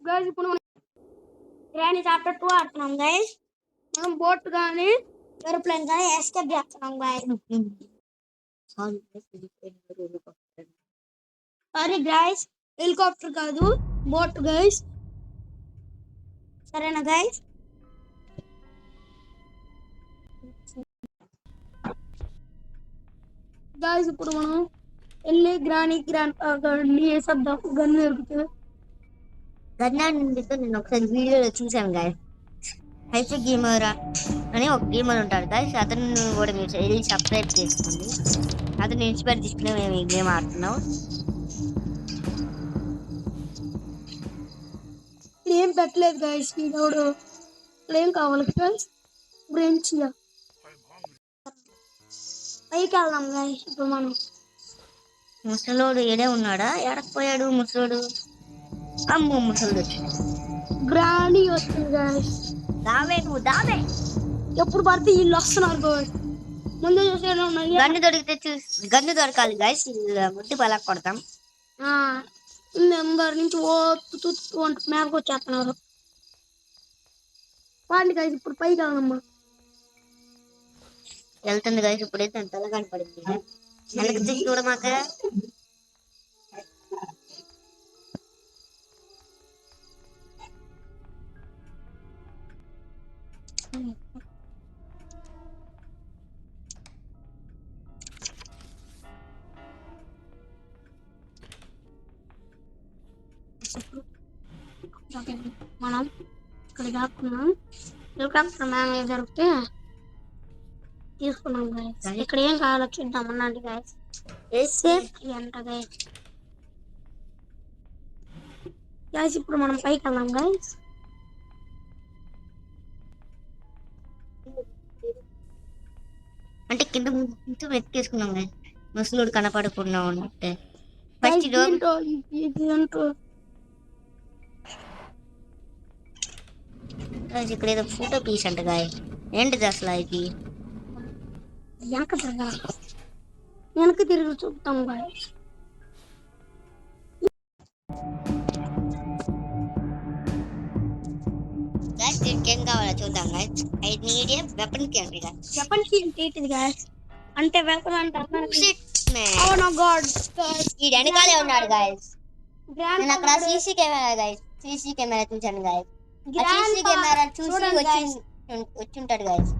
Guys ఇప్పుడు మనం granny chapter 2 ఆడుతున్నాం గైస్. మనం బోట్ గానీ ఏరోప్లేన్ గానీ ఎస్కేప్ చేస్తున్నాం గైస్. సారీ గైస్, హెలికాప్టర్ కాదు బోట్ గైస్. సరేనా గైస్? గైస్ ఇప్పుడు మనం వెళ్ళి గ్రానీ ఏ శబ్దం గన్ను దొరుకుతుంది. నేను ఒకసారి వీడియోలో చూసాను గాయస్. హైఫై గేమర్ అని ఒక గేమర్ ఉంటాడు గాయస్. అతను కూడా మీరు వెళ్ళి సబ్స్క్రైబ్ చేసుకోండి. అతను ఇన్స్పైర్ తీసుకుని మేము ఈ గేమ్ ఆడుతున్నాం. ఏం పెట్టలేదు గైస్. వీడోడు ఏం కావాలి గైస్? బ్రెంచ్ పైకి వెళ్దాం గైస్. ఇప్పుడు మనం ముసలోడు ఏడే ఉన్నాడా? ఎడకపోయాడు ముసలోడు. అమ్మో ముసలోడు వచ్చింది. గ్రానీ వస్తుంది గైస్. దావే నువ్వు దావే. ఎప్పుడు పడితే వీళ్ళు వస్తున్నారు గైస్. ముందు చూసేలా ఉన్నాయి. గన్ను దొరికితే గన్ను దొరకాలి గైస్. ముట్టి పలా కొడతాం. అందరి నుంచి మేరకు వచ్చేస్తున్నారు. వాడిని గైస్ ఇప్పుడు పైకి వెళ్దామా? వెళ్తుంది గైస్. ఇప్పుడైతే అంతలా కనపడింది. వెనక్కి తీసి చూడమాక. మనం ఇక్కడ దాక్కున్నాం. హెలికాప్టర్ మ్యామ్ దొరికితే తీసుకున్నాం గైస్. ఇక్కడ ఏం కావాలో చూద్దాం అన్నాడు గైస్. ఎంత గైస్. గైస్ ఇప్పుడు మనం పైకి వెళ్దాం గైస్. అంటే కింద వెతికేసుకున్నాం గైస్. ముసలోడు కనపడకుండా ఉంటే ఇక్కడ ఏదో ఫోటో పీస్ అంట గాయ. ఏంటిది అసలు ఇది? వెనక తిరిగి చూపుతాం గాయ. ఏం కావాలో చూద్దాం గాయస్. వెపన్ కి అండి. వెపన్ కి ఏంటిది గాయస్? అంటే వెపన్ అంటే ఈ వెనకాలే ఉన్నాడు గాయస్. నేను అక్కడ CC camera guys. CC camera చూసాను గాయస్. సీసీ కెమెరా చూసి వచ్చి ఉంటాడు గాయస్.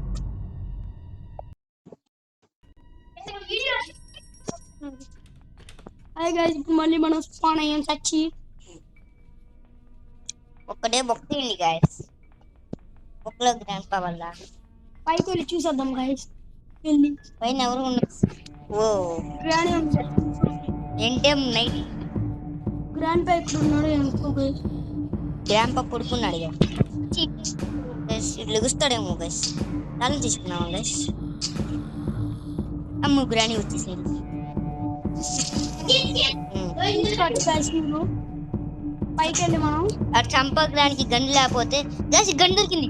మళ్ళీ మనం స్పాన్ అయ్యాం చచ్చి. ఒక్కడే బొక్కింది గాయస్. బొక్కలో గ్రాండ్ పా వల్ల పైకి వెళ్ళి చూసేద్దాం గాయస్. వెళ్ళి పైన ఎవరు ఉన్నారు? ఓ గ్రాండ్ ఏంటేం నైట్ గ్రాండ్ పా ఇక్కడ ఉన్నాడు. గ్రాండ్ పా పడుకున్నాడు లెగుస్తాడేమో గైస్. తాళం తీసుకున్నావా గైస్? అమ్మ గ్రాని వచ్చేసేది. పైకి వెళ్ళి మనం అటు చంపడానికి గన్ను లేకపోతే గైస్ గన్ను దొరికింది.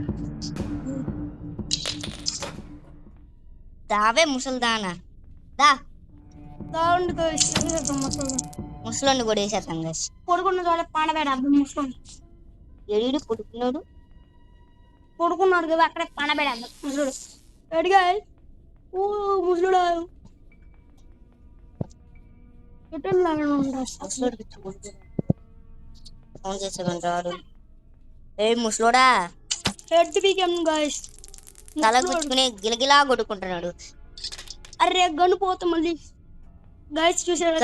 దావే ముసల్దానా దా. ముసలోని కూడా వేసేస్తాం గైస్. పడుకున్న చోట పానబెడద్దు. ముసలోని ఎడు పడుకున్నాడు. పడుకున్నాడు కదా అక్కడే పానబెడద్దు. ముసలుడు ఎడిగా ముసలుడు ఫోన్ చేసేమంటాడు. ఏ ముసలోడా హెడ్ బిగం గైస్. తల గుచ్చుకుని గిలగిలా కొట్టుకుంటున్నాడు. అరే గన్ను పోతా మళ్ళీ గైస్. చూసారు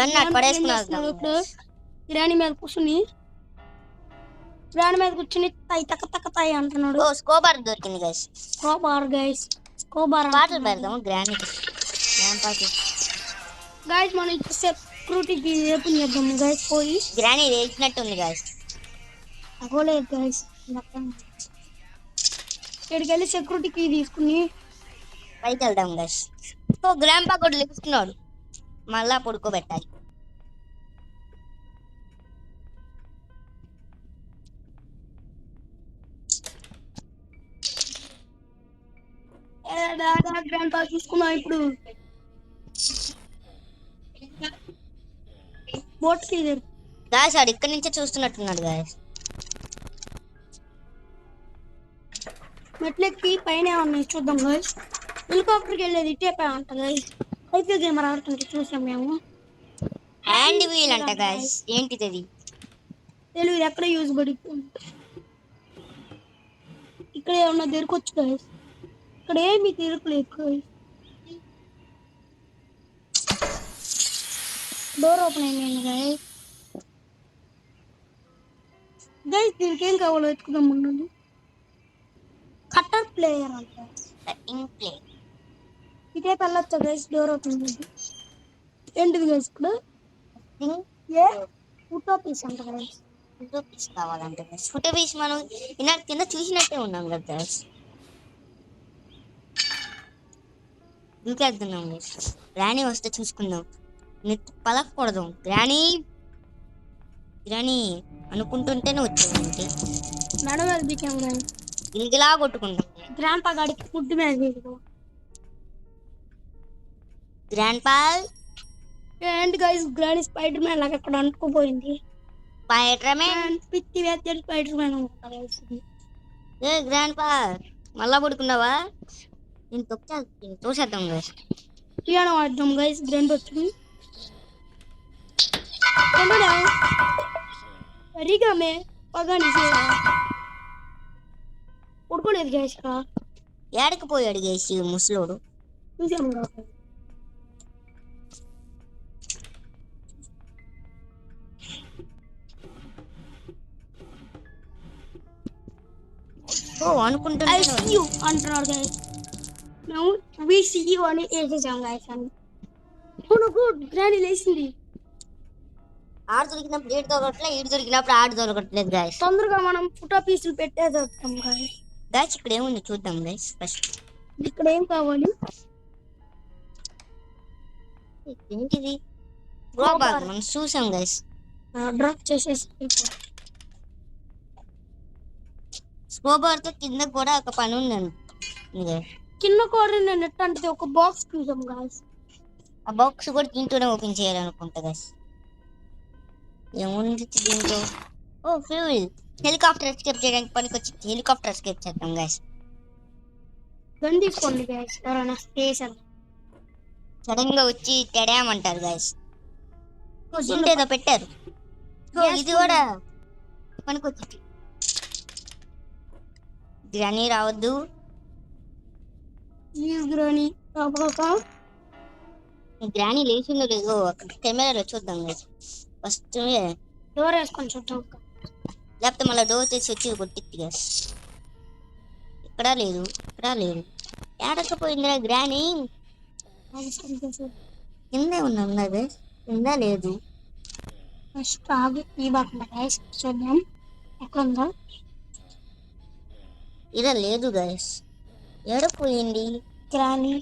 ఇప్పుడు గ్రాని మీద కూర్చుని గ్రాని మీద కూర్చుని తాయి తక్క తక్క తాయి అంటున్నాడు. స్కోబార్ దొరికింది గైస్. స్కోబార్ గైస్. స్కోబార్ పాటలు పెడదాము గ్రానికి. గైస్ మనం సెక్యూరిటీకి ఓపెన్ చేద్దాము గైస్. పోయి గ్రాని వేసినట్టు ఉంది గైస్. అగోలేదు గైస్. ఇక్కడికి వెళ్ళి సెక్యూరిటీకి తీసుకుని పైకి వెళ్దాం గైస్. సో గ్రాండ్ పా కూడా లెక్కుతున్నాడు. మళ్ళా పడుకోబెట్టాలి. గ్రాండ్ పా చూసుకున్నాం. ఇప్పుడు బోట్ కి గాయస్ ఆడు ఇక్కడి నుంచే చూస్తున్నట్టున్నాడు గాయస్. మెట్లెక్కి పైన ఉన్నాయి చూద్దాం గైస్. హెలికాప్టర్కి వెళ్ళేది ఇటే పై అంట గైస్. అయితే గేమర్ ఆడుతుంటే చూసాం మేము. హ్యాండ్ వీల్ అంట గైస్. ఏంటిది అది? తెలియదు, ఎక్కడ యూజ్ పడుతుంది. ఇక్కడ ఏమన్నా దొరకొచ్చు గైస్. ఇక్కడ ఏమి తిరగలేదు గైస్. డోర్ ఓపెన్ అయింది గైస్. గైస్ దీనికి ఏం కావాలో ఎత్తుకుదాం ఉండండి. కట్టర్ ప్లేయర్ అంట. Cutting play. ఇటే వెళ్ళొచ్చా గైస్? డోర్ ఓపెన్ అయింది. ఏంటిది గైస్ ఇక్కడ? ఏ ఫోటో పీస్ అంట గైస్. ఫోటో పీస్ కావాలంటే గైస్. ఫోటో పీస్ మనం ఇన్నాడు కింద చూసినట్టే ఉన్నాం కదా గైస్. దూకేద్దాం గైస్. గ్రానీ వస్తే చూసుకుందాం. పలకూడదు. గ్రానీ గ్రానీ అనుకుంటుంటేనే వచ్చేది. మేడం మీద బీకాం గైస్. గిలిగిలా కొట్టుకుంటాం. గ్రాండ్ పా గాడికి ఫుడ్ మీద బీకు. గ్రాండ్ పా ఏంటి గైస్ గ్రానీ స్పైడర్ మ్యాన్ లాగా అక్కడ అంటుకుపోయింది. స్పైడర్ మ్యాన్ పిత్తి వేస్తే స్పైడర్ మ్యాన్ ఉంటుంది గైస్. ఏ గ్రాండ్ పా మళ్ళా పడుకున్నావా? నేను తోసేద్దాం గైస్. పియానో ఆడదాం గైస్. గ్రాండ్ వచ్చింది. సరిగా మే పగాని ఉడుకోలేదు గైస్. ఏడకి పోయాడు గైస్ ఈ ముసలోడు. చూసాము. ఓ అనుకుంటున్నా అంటున్నాడు గైస్. మేము VCU అని వేసేసాం గైస్. అని గ్రానీ లేచింది. ఆడు దొరికినప్పుడు ఏడు దొరకట్లేదు, ఈడు దొరికినప్పుడు ఆడు దొరకట్లేదు గైస్. తొందరగా మనం ఫోటో పీసులు పెట్టేద్దాం గైస్. గైస్ ఇక్కడ ఏముంది చూద్దాం గైస్. ఫస్ట్ ఇక్కడ ఏం కావాలి? ఏంటిది? గ్రోబార్ మనం చూసాం గైస్. డ్రాప్ చేసేసి స్కోబార్ తో కింద కూడా ఒక పని ఉందండి. కింద కూడా నేను ఎట్లా అంటే ఒక బాక్స్ చూసాం గైస్. ఆ బాక్స్ కూడా దీంట్లోనే ఓపెన్ చేయాలనుకుంటా గైస్. ఏముంది దీంట్లో? ఓ ఫ్యూల్. హెలికాప్టర్ ఎస్కేప్ చేయడానికి పనికొచ్చింది. హెలికాప్టర్ ఎస్కేప్ చేద్దాం గైస్. గన్ తీసుకోండి గైస్. ఎవరైనా స్టేషన్ సడన్ గా వచ్చి తెడామంటారు గైస్. ఏదో పెట్టారు. ఇది కూడా పనికొచ్చింది. గ్రానీ రావద్దు. గ్రానీ లేచిందో లేదో అక్కడ కెమెరాలో చూద్దాం గైస్. ఫస్ట్ డోర్ వేసుకొని చూద్దాం. లేకపోతే మళ్ళీ డోర్ తెచ్చి వచ్చి కొట్టిద్ది గైస్. ఇక్కడ లేదు, ఇక్కడ లేదు. ఏడకపోయిందిరా గ్రానీ. కిందే ఉన్నా గైస్. కింద లేదు. ఫస్ట్ ఆగి ఈ బాకుండా గైస్ చూద్దాం ఎక్కడ ఉందో. ఇలా లేదు గైస్. ఏడపోయింది గ్రానీ.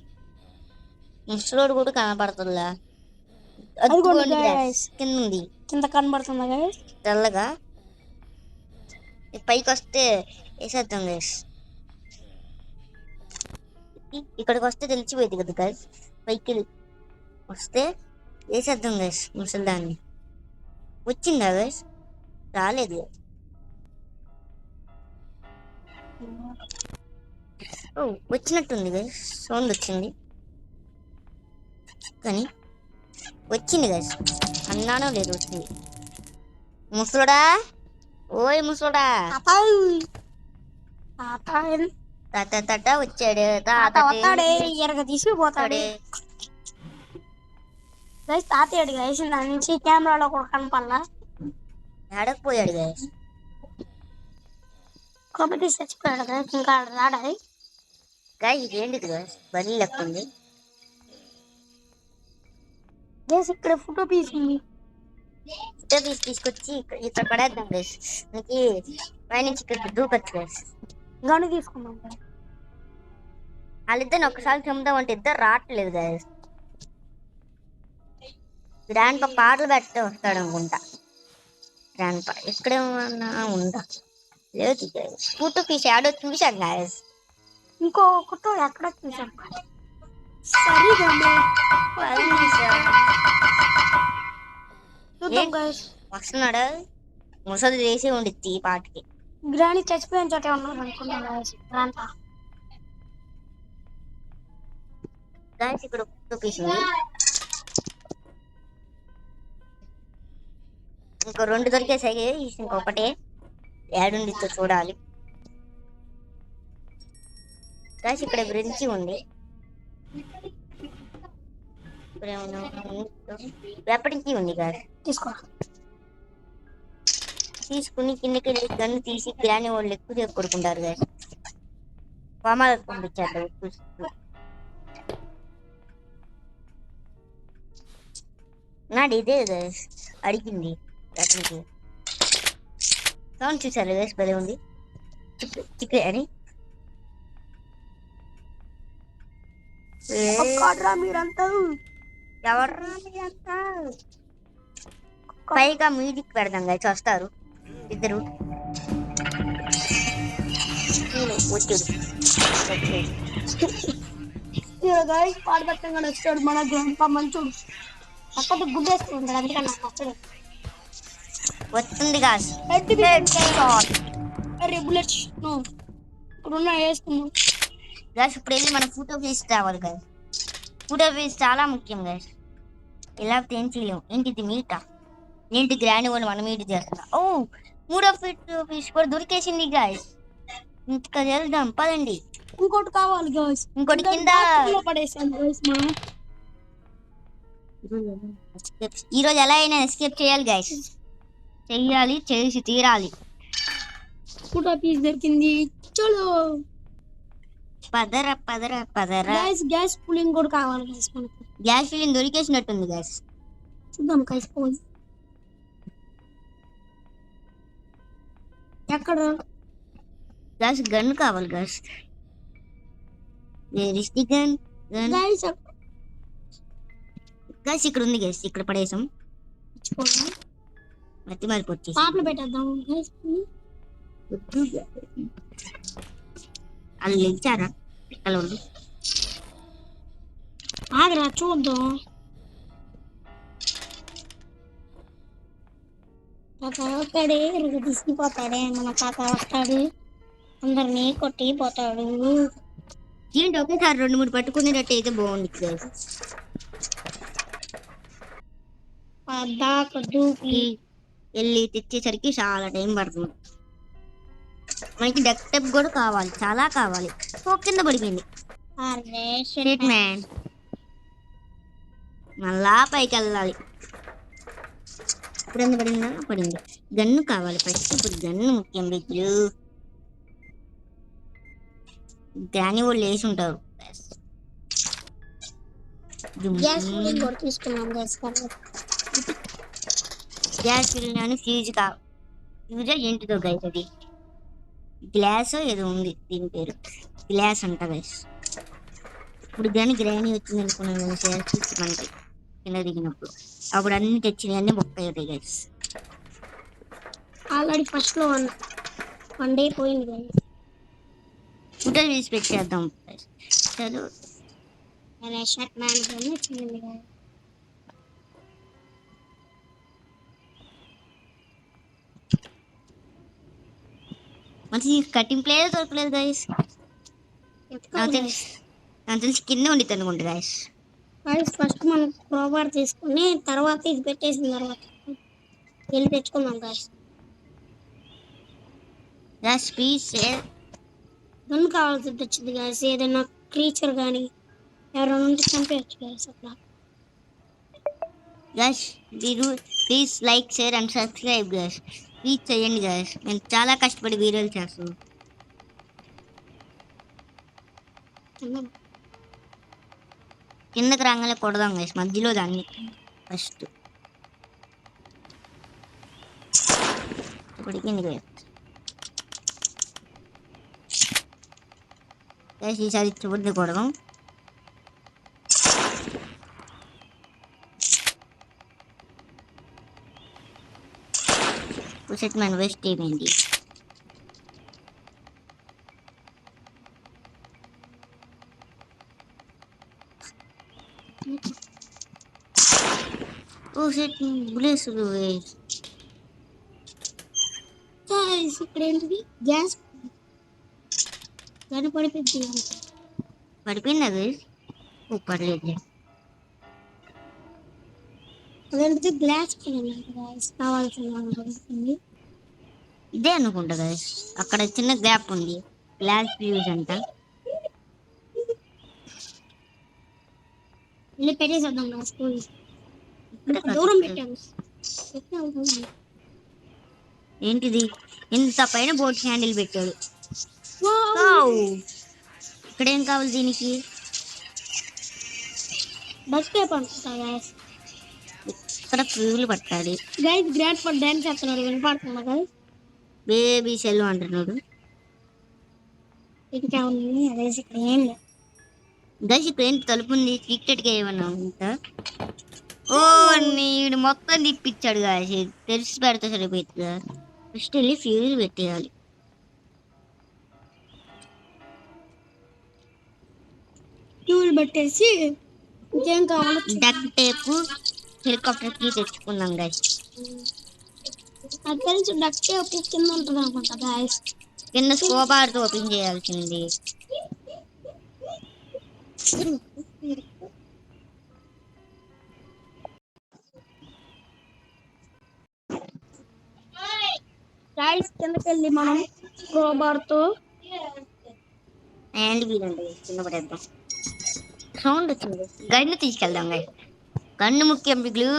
ముసలోడు కూడా కనపడుతుందా? కింద ఉంది. కింద కనబడుతుందా గైస్? తెల్లగా. పైకి వస్తే వేసేద్దాం గైస్. ఇక్కడికి వస్తే తెలిసిపోయింది కదా గైస్. పైకి వస్తే వేసేద్దాం గైస్ ముసలిదాన్ని. వచ్చిందా గైస్? రాలేదు. ఓ వచ్చినట్టుంది గైస్. సౌండ్ వచ్చింది కానీ వచ్చింది గైస్. అన్నానో లేదు వచ్చింది. ముసలోడా, ఓయ్ ముసలోడా. తాత వచ్చాడు. ఎరగ తీసుకుపోతాడు గైస్. తాతయ్యాడు గైస్. దాని నుంచి కెమెరాలో కూడా కనపడలా. ఆడకపోయాడు గైస్. కాబట్టి చచ్చిపోయాడు గైస్. ఇంకా రాడాలి గైస్. ఇదేంటిది గైస్? బలి లెక్క ఉంది గైస్. ఇక్కడ ఫోటో పీస్ ఉంది. ఫోటో పీస్ తీసుకొచ్చి ఇక్కడ పడేద్దాం గైస్. మనకి పైనుంచి ఇక్కడ దూకొచ్చు గైస్. గను తీసుకున్నాం గైస్. వాళ్ళిద్దరిని ఒకసారి చెమ్దామంటే ఇద్దరు రావట్లేదు గైస్. గ్రాండ్ పా పాటలు పెడితే వస్తాడు అనుకుంటా. గ్రాండ్ పా ఎక్కడేమన్నా ఉందా? లేదు గైస్. ఫోటో పీస్ ఆడో చూసాం గైస్. ఇంకో ఫోటో ఎక్కడ చూసాం సరిగా వస్తున్నాడు. ముసలి చేసి ఉండిద్ది ఈ పాటకి. గ్రాని చచ్చిపోయిన చోట ఉన్నారు అనుకున్నాను. గైస్ ఇక్కడ పీస్ ఉంది, ఇంకో 2 దొరికేసాయి. ఇంకొకటే ఏడుండితో చూడాలి. గైస్ ఇక్కడ బ్రించి ఉంది, వెపటికి ఉంది గాయస్. తీసుకుని కిందకి వెళ్ళి గన్ను తీసి గ్రాని వాళ్ళు ఎక్కువ కొడుకుంటారు గాయస్. పామాలకు పంపించారు. నాడు ఇదే గాయస్ అడిగింది అతనికి. సౌండ్ చూసారు గాయస్, భలే ఉంది. చిక్కు అని ఎవర్రా మీరంతా పైగా మ్యూజిక్ పెడదాం గాయస్, వస్తారు ఇద్దరు. పాడబట్టంగా వచ్చాడు మన గ్రాండ్ మంచోడు. అక్కడ గుడ్డేసుకుంటాడు, అందుకని నాకు వస్తాడు. వస్తుంది గాయస్. అరే బుల్లెట్స్ ఇప్పుడున్న వేసుకున్నాం గాయస్. ఇప్పుడు వెళ్ళి మన ఫోటో ఫీస్ రావాలి గాయస్. ఫోటో ఫీస్ చాలా ముఖ్యం గాయస్, ఇలా ఏం చేయలేము. ఏంటిది మీటా? ఏంటి గ్రాండ్ వాళ్ళు మనం మీట్ చేస్తున్నా. ఓ 3వ ఫీస్ కూడా దొరికేసింది గాయస్. ఇంకా వెళ్దాం పదండి. ఇంకోటి కావాలి గాయస్, ఇంకోటి కింద పడేసాం గాయస్. మనం ఈరోజు ఎలా అయినా ఎస్కేప్ చేయాలి గాయస్, చెయ్యాలి, చేసి తీరాలి. ఫోటో పీస్ దొరికింది, చలో పదర పదర పదర. గ్యాస్ ఫిల్లింగ్ కూడా కావాలి గాయస్ మనకు. గ్యాస్ ఫిల్లింగ్ దొరికేసినట్టుంది గాయస్, చూద్దాం గాయస్. పోయి ఎక్కడ గాయస్ గన్ కావాలి guys. Where is the gun? Guys guys ఇక్కడ ఉంది గాయస్, ఇక్కడ పడేసాం. మట్టి మారిపోచ్చి పాపలు పెట్టేద్దాం గాయస్. వాళ్ళు ఇచ్చారా పిక్కలు? ఆగరా చూద్దాం. తాత ఒక్కడే తీసుకుపోతాడే, మన తాత వస్తాడు అందరినీ కొట్టిపోతాడు. ఏంటి ఒకేసారి 2-3 పట్టుకునేటట్టు అయితే బాగుంది గాయస్. దాకా దూకి వెళ్ళి తెచ్చేసరికి చాలా టైం పడుతుంది. మనకి డక్ టెప్ కూడా కావాలి, చాలా కావాలి. కింద పడిపోయింది. మళ్ళా పైకి వెళ్ళాలి. ఇప్పుడు ఎంత పడిందా? పడింది. గన్ను కావాలి ఫస్ట్. ఇప్పుడు గన్ను ముఖ్యం. బిడ్లు గ్రాని వాళ్ళు వేసి ఉంటారు. గ్యాస్ ఫిల్లింగ్ ఫ్యూజ్ ఫ్యూజ్ ఏంటిదో గైస్, అది గ్లాస్ ఏదో ఉంది, దీని పేరు గ్లాస్ అంట గైస్. ఇప్పుడు కానీ గ్రాని వచ్చింది అనుకున్నాను మనకి కింద దిగినప్పుడు. అప్పుడు అన్ని తెచ్చినవి అన్ని బొక్క అవుతాయి గైస్. ఆల్రెడీ ఫస్ట్ లో 1 డే పోయింది గైస్. ఫుటో తీసి పెట్టేద్దాం. చలో షర్ట్ మ్యాన్ వచ్చింది గైస్. మంచి కటింగ్ ప్లేయర్ దొరకలేదు గైస్. నాకు తెలిసి కింద ఉండి అనుకుంటా గైస్. ఫస్ట్ మనం క్రోబార్ తీసుకుని తర్వాత ఇది పెట్టేసిన తర్వాత వెళ్ళి తెచ్చుకుందాం గైస్. ప్లీజ్ గన్ కావాల్సి వచ్చింది గైస్. ఏదైనా క్రీచర్ కానీ ఎవరైనా ఉంటే చంపేయచ్చు గైస్. అట్లా గైస్ మీరు please like, share and subscribe guys. Please చేయండి గైస్, నేను చాలా కష్టపడి వీడియోలు చేస్తాను. కిందకి రాగానే కొడదాం గైస్, మధ్యలో దాన్ని ఫస్ట్ ఉడికింది గైస్. ఈసారి చివరిది కొడదాం. సెట్ మ్యాన్ వేస్ట్ ఏమైంది? ఓ సెట్ బులేసులు ఇక్కడ ఏంటిది? గ్యాస్ గన్ పడిపోయింది. పడిపోయిందా గైస్? పర్లేదు. అదేంటిది గ్లాస్ గైస్ కావాల్సింది. ఇదే అనుకుంటా గైస్, అక్కడ చిన్న గ్యాప్ ఉంది, గ్లాస్ ఫ్యూజ్ అంట. వెళ్ళి పెట్టేసేద్దాం గైస్. ఇక్కడే దూరం కనిపిస్తుంది. పెట్టాము. ఏంటిది ఇంత పైన బోట్ హ్యాండిల్ పెట్టాడు. వావ్! వావ్! ఇక్కడ ఏం కావాలి దీనికి? బస్ టేప్ అనుకుంటా గైస్. ఇక్కడ ఫ్యూల్ పట్టాలి. గైస్ గ్రాండ్ ఫర్ డాన్స్ చేస్తున్నాడు, వినపడుతుందా గైస్? బేబీ సెల్ అంటున్నాడు. ఇంకా ఉంది అదేసి ఇక్కడ ఏం లేదు. గైస్ ఇక్కడ ఏంటి తలుపు ఉంది, సీక్రెట్గా ఏమన్నా ఉందా? ఓ నీడు మొత్తం తిప్పించాడు గాయస్, తెరిచి పెడితే సరిపోతుంది. ఫస్ట్ వెళ్ళి ఫ్యూజ్ పెట్టేయాలి. ఫ్యూల్ పెట్టేసి ఇంకేం కావాలో డక్ టేప్, హెలికాప్టర్ కి తెచ్చుకుందాం గాయస్. నాకు తెలిసి డక్ టేప్ కింద ఉంటుంది అనుకుంటా గాయస్. కింద స్కోబార్ తో ఓపెన్ చేయాల్సింది. గాయస్ కిందకి వెళ్ళి మనం క్రోబార్ తో హ్యాండ్ వీల్ అండి కింద పడేద్దాం. సౌండ్ వచ్చింది. గన్ను తీసుకెళ్దాం గాయస్, గన్ను ముఖ్యం బిగ్లు.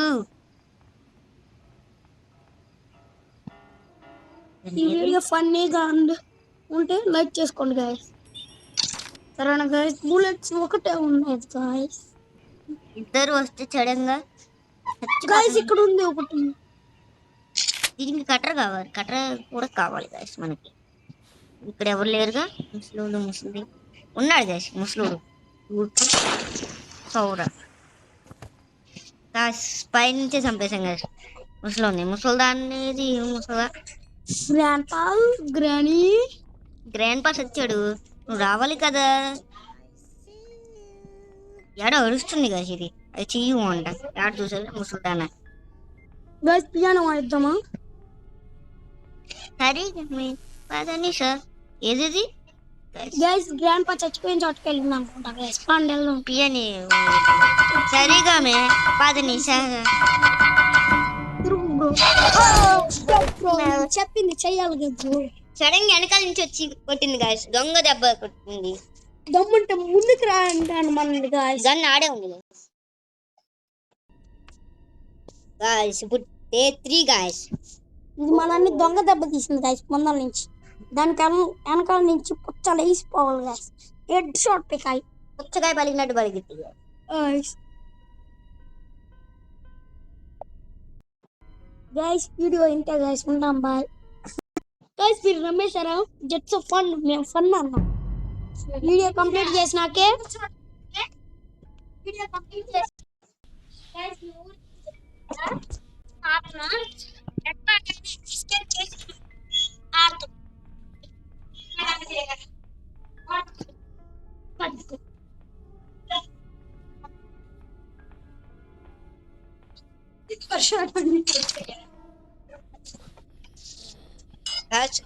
ఈ వీడియో ఫన్నీగా ఉంటే లైక్ చేసుకోండి గాయస్. సరేనా గాయస్? బుల్లెట్స్ ఒకటే ఉన్నాయి గాయస్. ఇద్దరు వస్తే సడన్గా గాయస్ ఇక్కడ ఉంది ఒకటి. దీనికి కట్టర్ కావాలి, కట్టర్ కూడా కావాలి గాయస్ మనకి. ఇక్కడ ఎవరు లేరుగా, ముసలి ఉన్నాడు గాయస్, ముసలుడు సౌర పై నుంచే చంపేశాం గాయస్. ముసలి ముసలిదాన్ని గ్రాండ్ పాస్ వచ్చాడు, నువ్వు రావాలి కదా. ఏడ అరుస్తుంది గాయస్, ఇది అది చెయ్యు అంట. ఏడ చూసారు ముసలిదాన. Guys piano వాయిద్దామా? సరే పదని సార్. ఏది గైస్ గ్రాండ్ పా చచ్చిపోయిన చోటుకి వెళ్ళింది అనుకుంటా గైస్. పండెల్లో పియాని సరిగా మే పదని సార్. చెప్పింది చెయ్యాలి కదా. సడన్ గా వెనకాల నుంచి వచ్చి కొట్టింది గాయస్, దొంగ దెబ్బ కొట్టింది. దమ్ముంటే ముందుకు రా అంటాను మన గాయస్. గన్ ఆడే ఉంది గాయస్. ఇప్పుడు డే 3 గాయస్. ఇది మనల్ని దొంగ దెబ్బ తీసింది గాయస్ ముందర నుంచి. దానికి వెనకాల నుంచి పుచ్చలు వేసిపోవాలి గాయస్. హెడ్ షాట్ పికాయి పుచ్చకాయ పలిగినట్టు పలిగింది గైస్. వీడియో ఇంతే గైస్, ఉంటాం బాయ్ గైస్. మీరు రమేశారా? జట్స్ ఆఫ్ ఫన్, మేము ఫన్ అన్నాం. వీడియో కంప్లీట్ చేసినాకే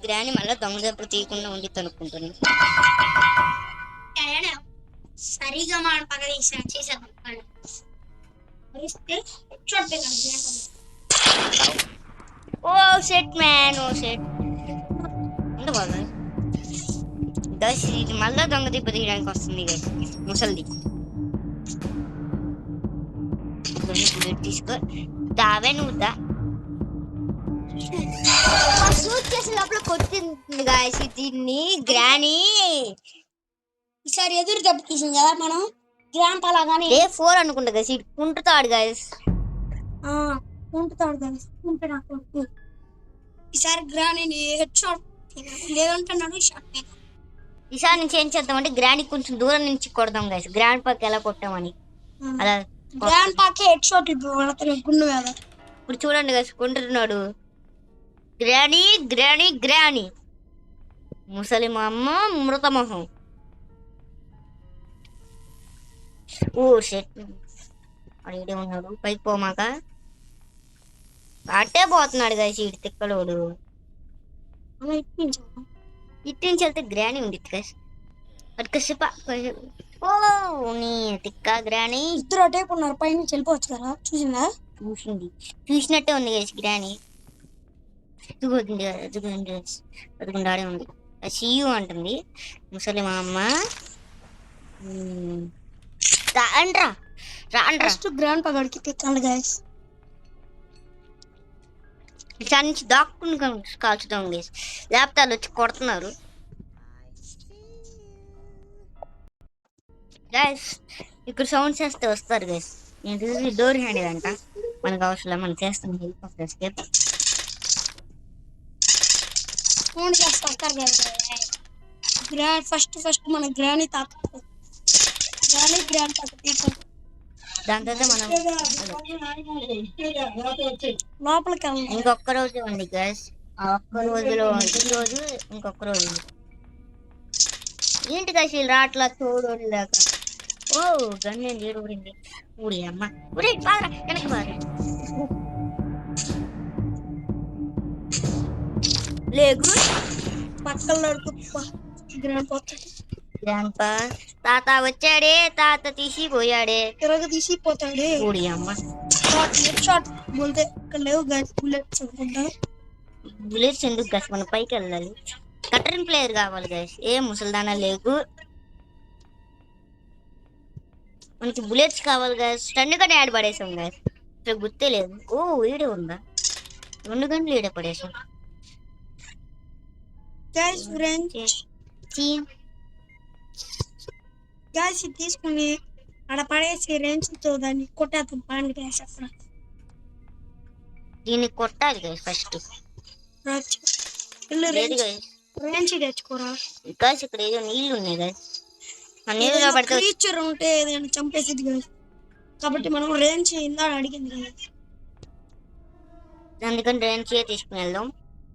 గ్రాని మళ్ళీ దొంగ దెబ్బ తీయకుండా ఉండి తనుకుంటుంది. సరిగా మాట పగ చేసేద్దాం. ఓ షెట్ మ్యాన్, ఓ షెట్ గైస్. ఇది మళ్ళా దొంగ దెబ్బ తీయడానికి వస్తుంది గైస్, ముసలిది. తీసుకో దావే నువ్వు దా. షూట్ చేసే లోపల కొట్టింది గాయస్ దీన్ని గ్రానీ. ఈసారి ఎదురు దెబ్బ తీసింది కదా మనం. గ్రాండ్ అలాగానే ఏ 4 అనుకుంటా గైస్. ఇది కుంటుతాడు గాయస్, కుంటుతాడు గైస్. కుంటున్నాడు ఈసారి గ్రానీని హెడ్ షాట్ లేదంటున్నాడు. షాట్ ఈసారి నుంచి ఏం చేద్దామంటే గ్రాండ్ కొంచెం దూరం నుంచి కొడదాం గైస్. గ్రాండ్ పాకి ఎలా కొట్టామని అలా గ్రాండ్ పాకి హెడ్ షాట్ గుండు కదా. ఇప్పుడు చూడండి గైస్, కొంటున్నాడు గ్రానీ గ్రానీ గ్రానీ. ముసలి మా అమ్మ మృతమోహం. ఓ షెట్ అడిగే ఉన్నాడు. పైకి పోమాక అట్టే పోతున్నాడు గైస్ ఇటు తిక్కలోడు. ఇటు నుంచి వెళ్తే గ్రానీ ఉంది గైస్. అది కాసేపు ఓ నీ తిక్క గ్రాని ఇద్దరు అటే ఉన్నారు, పైనుంచి వెళ్ళిపోవచ్చు కదా. చూసిందా? చూసినట్టే ఉంది గైస్ గ్రాని. ఎదుగుంది ఎదుగుంది ఎదుగుండి ఆడే ఉంది. సీయు అంటుంది ముసలి మా అమ్మ. రాండ్రా రాండ్రా ఫస్ట్ గ్రాండ్ పగడికి తెచ్చండి గైస్. దాని నుంచి దాక్కుని కాల్చుతాం గైస్, లేకపోతే వాళ్ళు వచ్చి కొడుతున్నారు గైస్. ఇక్కడ సౌండ్ చేస్తే వస్తారు గైస్. నేను చూసి డోర్ హ్యాండిల్ అంట, మనకు అవసరం, మనం చేస్తాం హెలికాప్టర్ ఎస్కేప్. ఫోన్ చేసి వస్తారు గైస్. గ్రాండ్ ఫస్ట్ మన గ్రాండ్ తాకు, గ్రాండ్ తాకు. దాని తర్వాత మనం లోపలికి వెళ్ళాలి. ఇంకొక రోజు ఉంది గైస్. ఆ ఒక్క రోజులో ఈ రోజు ఇంకొక రోజు ఉంది. ఏంటి గైస్ వీళ్ళు రాట్లా తోడు దాకా. ఓ గన్ను ఏడుపడింది. ఊడి అమ్మ ఊరే బాగా వెనక్కి బాగా లేగు పక్కన నడుపు గ్రాండ్ పోతాడు. గ్రాండ్పా తాత వచ్చాడే, తాత తీసిపోయాడే, తిరగ తీసిపోతాడే. ఊడి అమ్మ. షార్ట్ బోల్తే ఇక్కడ లేవు గైస్ బుల్లెట్స్ అనుకుంటా. బుల్లెట్స్ ఎందుకు గైస్, మన పైకి వెళ్ళాలి. కటరిన్ ప్లేయర్ కావాలి గైస్. ఏ ముసల్దానా లేగు, మనకి బుల్లెట్స్ కావాలి గైస్. 2 గంటలు యాడ్ పడేసాం గైస్, ఇక్కడ గుర్తే లేదు. ఓ ఈడే ఉందా, 2 గంటలు ఈడే పడేసాం గైస్. ఫ్రెండ్స్ గైస్ ఇది తీసుకుని ఆడ పడేసి రేంజ్తో దాన్ని కొట్టేద్దాం. పాండి గైస్ అక్కడ దీన్ని కొట్టాలి గైస్ ఫస్ట్. లేదు గైస్, రేంజ్ తెచ్చుకోరా గైస్ ఇక్కడ ఏదో నీళ్ళు ఉన్నాయి గైస్. ఆ నీళ్ళలో పడితే క్రీచర్ ఉంటే ఏదైనా చంపేసింది గైస్, కాబట్టి మనం రేంజ్ ఇందా అడిగింది గైస్. అందుకని రేంజ్ తీసుకుని వెళ్దాం,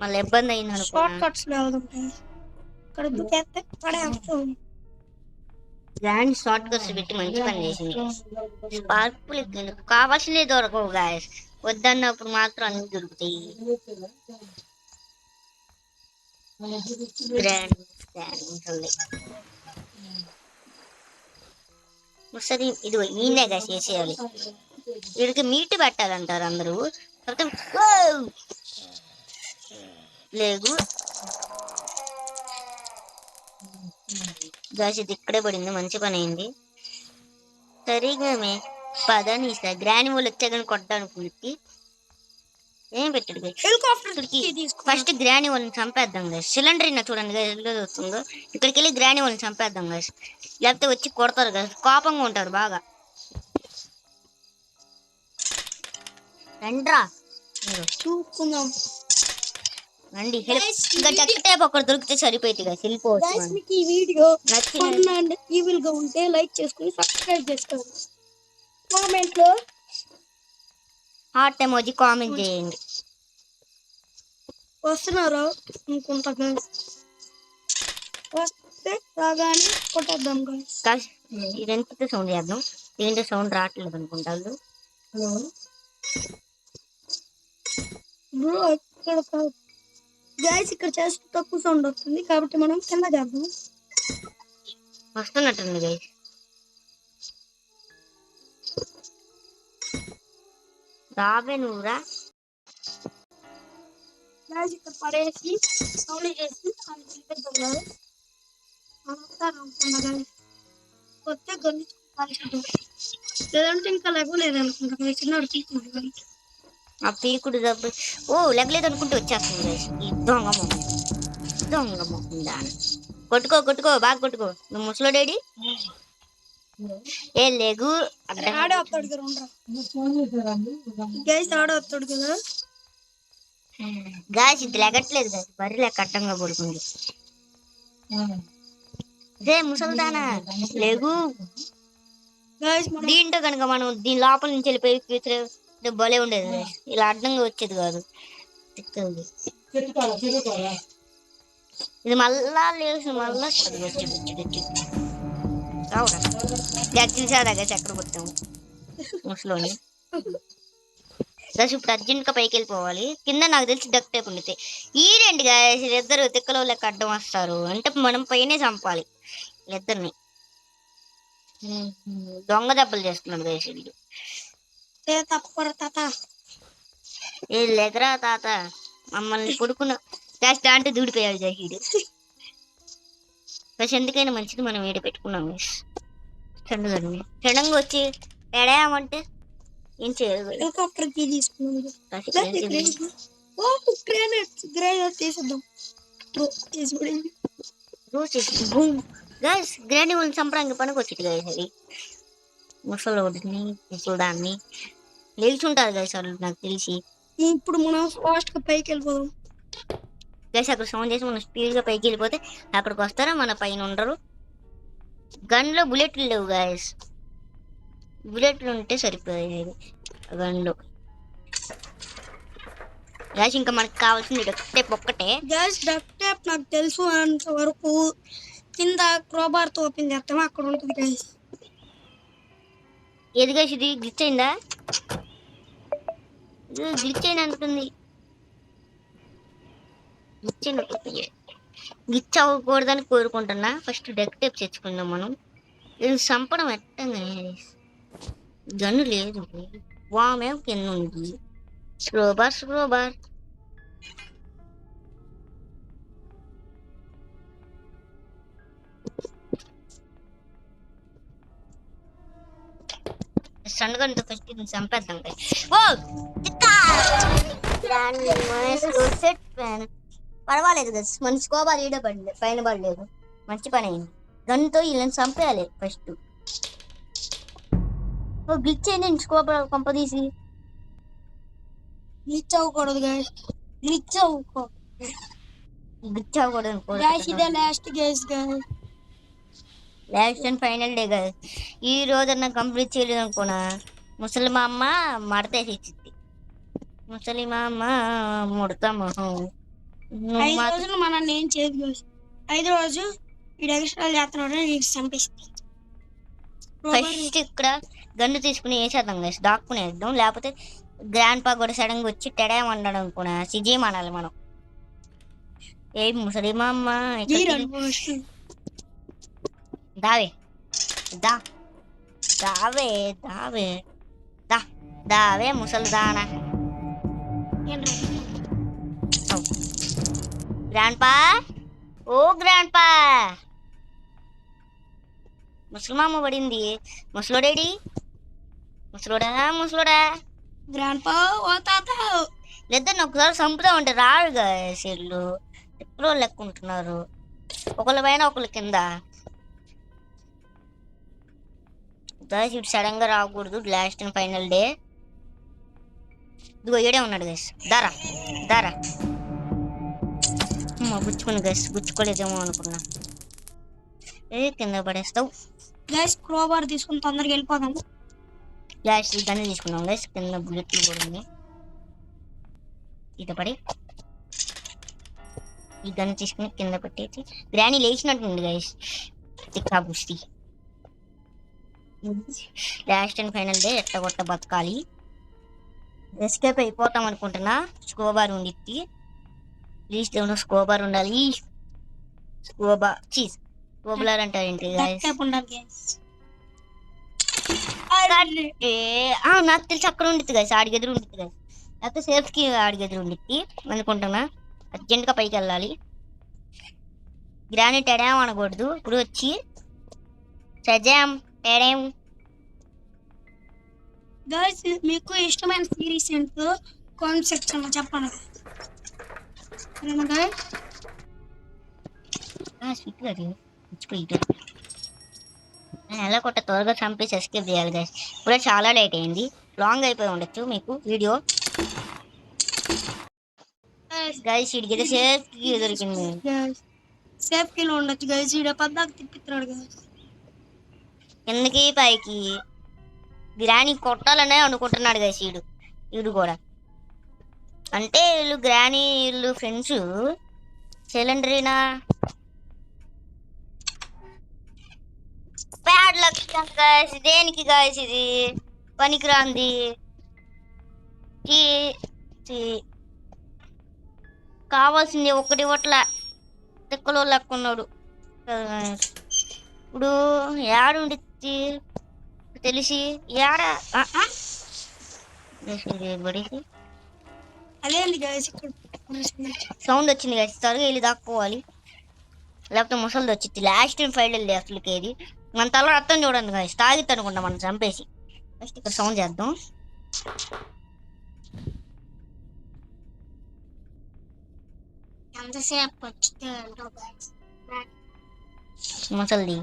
మళ్ళీ ఇబ్బంది అయింది షార్ట్ అనుకో. కట్స్ లేవుంటాయి ఇక్కడ దుకేస్తే పడేస్తాం. గ్రాండ్ షార్ట్ కట్స్ పెట్టి మంచి పని చేసింది. స్పార్కులు కావాల్సినవి దొరకవు గాయస్, వద్దన్నప్పుడు మాత్రం అన్ని దొరుకుతాయి. గ్రాండ్ ఒకసారి ఇది ఈయనే గాయస్ చేసేయాలి. వీడికి మీట్ పెట్టాలంటారు అందరూ, లేదు గాయస్. ఇది ఇక్కడే పడింది, మంచి పని అయింది. సరిగా పదని గ్రాని వాళ్ళు వచ్చా కానీ కొట్టడానికి ఏం పెట్టాడు గైస్. ఫస్ట్ గ్రాని వాళ్ళని చంపేద్దాం గైస్. సిలిండర్ అయినా చూడండి గైస్ ఎలా వస్తుందో. ఇక్కడికి వెళ్ళి గ్రాని వాళ్ళని చంపేద్దాం గైస్, లేకపోతే వచ్చి కొడతారు గైస్, కోపంగా ఉంటారు బాగా. రండ్రా చూసుకుందాం రండి. ఇంకా డక్ టైప్ ఒకటి దొరికితే సరిపోయింది గైస్, వెళ్ళిపోవచ్చు. మీకు ఈ వీడియో ఫన్ అండ్ ఈవిల్ గా ఉంటే లైక్ చేసుకుని సబ్స్క్రైబ్ చేసుకోండి. కామెంట్ లో హార్ట్ ఎమోజీ కామెంట్ చేయండి. వస్తున్నారా అనుకుంటా గైస్, వస్తే రాగానే కొట్టేద్దాం గైస్. ఇదెంత సౌండ్ చేద్దాం, దీంట్లో సౌండ్ రావట్లేదు అనుకుంటారు. బ్రో ఇక్కడ గైస్ ఇక్కడ చేస్తే తక్కువ సౌండ్ వస్తుంది, కాబట్టి మనం కింద చేద్దాం. వస్తున్నట్టుంది గైస్. రావే నువ్వురా గైస్ ఇక్కడ పడేసి సౌండ్ చేసి కొత్త గొంతు లేదంటే ఇంకా లెగలేదు అనుకుంటా. చిన్నవాడు తీసుకుంటాను ఆ పీకుడు దెబ్బ. ఓ లెగలేదు అనుకుంటే వచ్చేస్తుంది గైస్ ఈ దొంగ మొహం, దొంగ మొహం దాని. కొట్టుకో కొట్టుకో బాగా కొట్టుకో. నువ్వు ముసలోడేడి ఏ లేగు ఆడే వస్తాడు కదా. గైస్ ఆడే వస్తాడు కదా గాయస్. ఇది లెగట్లేదు గాయస్, బర్రె లెక్క అడ్డంగా పడుకుంది. ఇదే ముసల్దానా లేగు. దీంట్లో కనుక మనం దీని లోపల నుంచి వెళ్ళిపోయి భలే ఉండేది గైస్, ఇలా అడ్డంగా వచ్చేది కాదు. ఇది మళ్ళా లేచి మళ్ళా చూసారా గైస్ ఎక్కడ కొట్టాము ముసలోని. గైస్ ఇప్పుడు అర్జెంట్గా పైకి వెళ్ళిపోవాలి. కింద నాకు తెలిసి డక్ టైప్ ఉండితే ఈ రెండు గైస్ ఇద్దరు తిక్కలో లెక్క అడ్డం వస్తారు అంటే మనం పైనే చంపాలి ఇద్దరిని. దొంగ దెబ్బలు చేస్తున్నాడు గైస్ వీడు. తప్పకూడదు తాత. ఏ లేకరా తాత మమ్మల్ని పడుకున్న క్యాష్ దాంట్లో దూడిపోయాడు వీడు. బస్ ఎందుకైనా మంచిది మనం వీడ పెట్టుకున్నాం గైస్. సడన్గా వచ్చి ఎడామంటే ఏం చేయదు. హెలికాప్టర్ కీ తీసుకున్నాం. గైస్ గ్రాండ్ వాళ్ళని చంపడానికి పనికి వచ్చింది గైస్. అది ముసలోడిని ముసలిదాన్ని నిల్చుంటారు గైస్ వాళ్ళు నాకు తెలిసి. ఇప్పుడు మనం ఫాస్ట్ గా పైకి వెళ్ళిపోదాం గైస్. అక్కడ సౌండ్ చేసి మనం స్పీడ్ గా పైకి వెళ్ళిపోతే అక్కడికి వస్తారా, మన పైన ఉండరు. గన్ లో బుల్లెట్లు లేవు గైస్. బుల్లెట్లు ఉంటే సరిపోయేది గన్ లో గైస్. ఇంకా మనకు కావాల్సింది డక్ట్ టేప్ ఒక్కటే గైస్. డక్ట్ టేప్ నాకు తెలుసు అంత వరకు కింద క్రోబార్ తో ఓపెన్ చేస్తాము, అక్కడ ఉంటుంది గైస్. ఏది గైస్ ఇది గ్లిచ్ అయిందా? గ్లిచ్ అయిన అనుకుంది. గ్లిచ్ అవ్వకూడదని కోరుకుంటున్నా. ఫస్ట్ డక్ట్ టేప్ తెచ్చుకుందాం మనం. ఇది చంపడం ఎట్టంగా గన్ను లేదు. వామే కింద ఉంది. స్క్రోబార్ సండుగంతో ఫస్ట్ ఇది చంపేద్దాం. పర్వాలేదు కదా, మన స్కోబార్ ఈడ పడలేదు, పైన పడలేదు. మంచి పని అయింది. గన్తో వీళ్ళని చంపేయాలి ఫస్ట్. గ్లిచ్ అయింది స్కోబార్ కంపదీసి. గ్లిచ్ అవ్వకూడదు గైస్. గ్లిచ్ అవ్వకూడదు. ఇదే last guys. Last and final day కదా. ఈ రోజన్నా కంప్లీట్ చేయలేదు అనుకున్నా. ముసలి మా అమ్మ మడతేసి ఇచ్చింది. ముసలి మా అమ్మ ముడత మొహం. 5 రోజులు మనల్ని ఏం చేయదు గైస్. 5వ రోజు వీడు ఎక్స్ట్రా చేస్తున్నాడు, చంపేస్తుంది. ఫస్ట్ ఇక్కడ గన్ను తీసుకుని వేసేద్దాం గైస్. దాక్కునేద్దాం, లేకపోతే గ్రాండ్ పా కూడా సడన్ గా వచ్చి టెడేం అన్నాడు అనుకున్నా. సిజేం అనాలి మనం. ఏ ముసలి మా అమ్మ దావే దావే దావే దావే ముసలి దానా. గ్రాండ్ పా, ఓ గ్రాండ్ పా. ముసలిమామ పడింది. ముసలోడేడి? ముసలోడా గ్రాండ్ పా ఓ తాత. లేదా ఒకసారి చంపుతా ఉంటే రాడు గైలు. ఎప్పుడో లెక్కుంటున్నారు ఒకళ్ళ పైన ఒకళ్ళ కింద. గైస్ ఇటు సడన్ గా రాకూడదు. Last and final day. ఇదిగో ఏడే ఉన్నాడు గైస్. దారా గుచ్చుకుని గైస్. గుచ్చుకోలేదేమో అనుకున్నా. కింద పడేస్తావు గైస్. క్రోబార్ తీసుకుని తొందరగా వెళ్ళిపోదాము. గ్యాస్ గన్ను తీసుకున్నాం గైస్. కింద బుల్లెట్లు కూడా ఉంది. ఇట పడి ఈ గన్ను తీసుకుని కింద పెట్టేసి గ్రానీ లేచినట్టుంది గైస్. తిక్కా బుస్తి. Last and final day. ఎట్ట కొట్ట బతకాలి. ఎస్కేప్ అయిపోతాం అనుకుంటున్నా. స్కోబార్ ఉండిద్ది. ప్లీజ్ దేవుడు స్కోబార్ ఉండాలి. స్కోబార్ అంటారు ఏంటి గైస్? నాకు తెలిసి అక్కడ ఉండిద్ది గైస్. ఆడికి ఎదురు ఉండిద్ది గైస్. లేకపోతే సేఫ్కి ఆడికి ఎదురు ఉండిద్ది అనుకుంటున్నా. అర్జెంట్గా పైకి వెళ్ళాలి. గ్రానీ టెడాం అనకూడదు. ఇప్పుడు వచ్చి సజాం టెడాం. గైస్ మీకు ఇష్టమైన సిరీస్ ఏంటో కామెంట్ సెక్షన్ లో చెప్పండి. ఎలా కొట్ట త్వరగా చంపేసి ఎస్కేప్ చేయాలి గైస్. ఇప్పుడే చాలా లేట్ అయింది. లాంగ్ అయిపోయి ఉండొచ్చు మీకు వీడియో. గైస్ ఇడికి సేఫ్ కి దొరికింది. సేఫ్ కి ఉండొచ్చు గైస్. ఈడ పద్దాకు తిప్పిస్తున్నాడు గైస్. కిందకి పైకి గ్రానీ కొట్టాలనే అనుకుంటున్నాడు గైస్. వీడు కూడా అంటే వీళ్ళు గ్రానీ వీళ్ళు ఫ్రెండ్స్. సిలిండరీనా బ్యాడ్ లక్ గైస్. దేనికి గైస్ ఇది పనికిరాంది. కావాల్సింది ఒకటి ఇవ్వట్ల. తిక్కలో లెక్కున్నాడు. ఇప్పుడు ఏడుండిచ్చి తెలిసి ఏడ బడికి అదేంటి గైస్ ఇక్కడ సౌండ్ వచ్చింది కదా, త్వరగా వెళ్ళి దాక్కోవాలి, లేకపోతే ముసలిది వచ్చింది. లాస్ట్ టైం ఫైల్ వెళ్ళి అసలుకి ఏది మన తల రక్తం చూడండి గాయస్, తాగిద్ది అనుకుంటా మనం చంపేసి. ఫస్ట్ ఇక్కడ సౌండ్ చేద్దాం. ఎంతసేపు వచ్చింది ముసలిది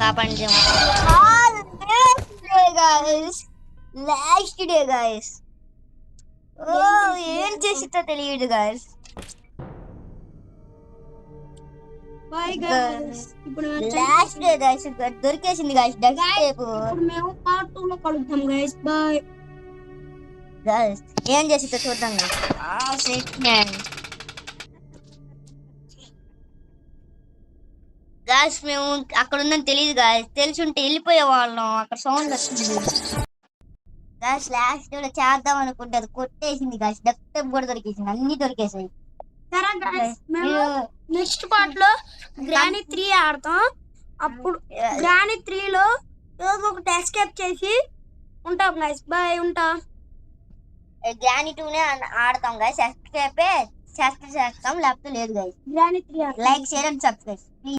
కాపాడి లాస్ట్ డే గాయస్. ఏం చేసితో తెలియదు గాయస్. Boy guys. ఇప్పుడు లాస్ట్ డే గాయస్, దొరికేసింది గాయస్ డస్ట్ టేప్. ఇప్పుడు మేము పార్ట్ 2 లో కలుద్దాం గైస్. Bye guys. ఏం చేసితో చూద్దాం గాయస్. మేము అక్కడ ఉందని తెలియదు గాయస్, తెలిసి ఉంటే వెళ్ళిపోయే వాళ్ళం. అక్కడ సౌండ్ వచ్చింది గాయస్. లాస్ట్ లో చేద్దాం అనుకుంటే అది కొట్టేసింది గాయస్. డస్ట్ టేప్ కూడా దొరికేసింది, అన్ని దొరికేసాయి. సరే గైస్, మేము నెక్స్ట్ పార్ట్ లో గ్రానీ 3 ఆడతాం. అప్పుడు గ్రానీ 3 లో ఏదో ఒకటి ఎస్కేప్ చేసి ఉంటాం గైస్. బాయ్, ఉంటా. గ్రానీ 2 ఆడతాం గైస్. ఎస్కేపే చేస్తాం, లేకపోతే లేదు guys. Granny 3 like share and subscribe.